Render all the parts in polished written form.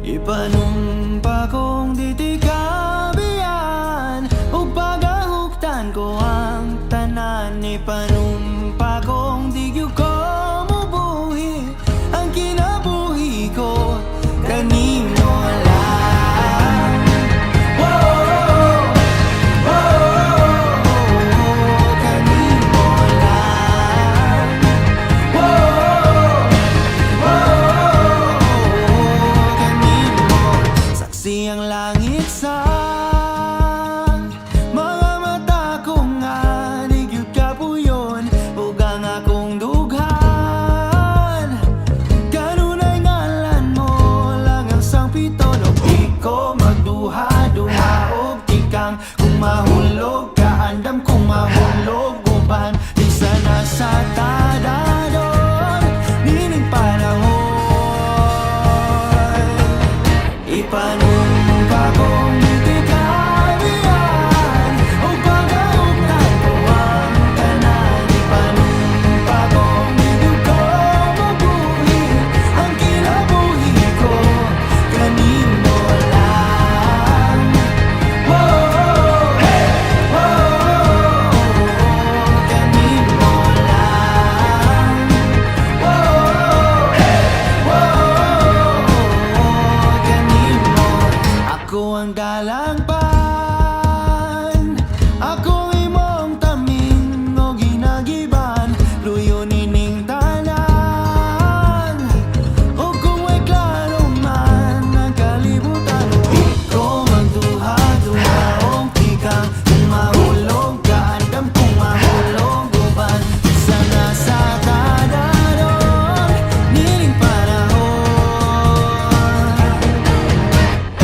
Ipanumpa kong ditikabian ug pagahuktan ko ang tanan. Ipanumpa kong di gyud ko mubuhi ang kinabuhi ko kanimo lang. Kanimo lang. Saksi ang langit sa mga mata ko nga di gyud kapuyon ug ang akong dughan. Kanunay ngalan mo lang ang sangpiton ug di ko magduha-duha og tikang kung mahulog ka andam kung mahulog uban di sana sa tadadon nining panahon. Ipanumpa kong ditikabian ug pagahuktan ko ang tanan. Ipanumpa kong di gyud ko mabuhi ang kinabuhi ko kanimo lang. Kanimo lang. Kanimo ako ang dalangpan, ako imong taming o ginagiban, luyo nining tanan. O kung may klaro man ang kalibutan, di ko magduha-duha og tikang kung mahulog ka andam kung mahulog uban sana sa tadadon nining panahon.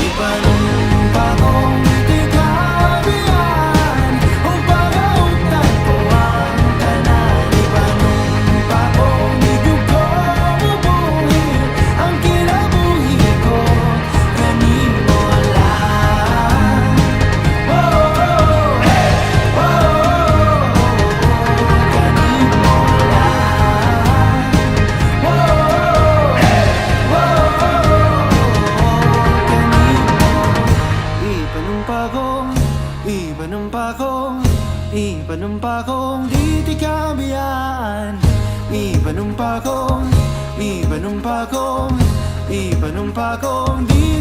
Ipanumpa kong ditikabian ug pagahuktan ko ang tanan. Ipanumpa kong di gyud ko mubuhi ang kinabuhi ko kanimo lang. Ipanumpa kong ditikabian. Ipanumpa kong di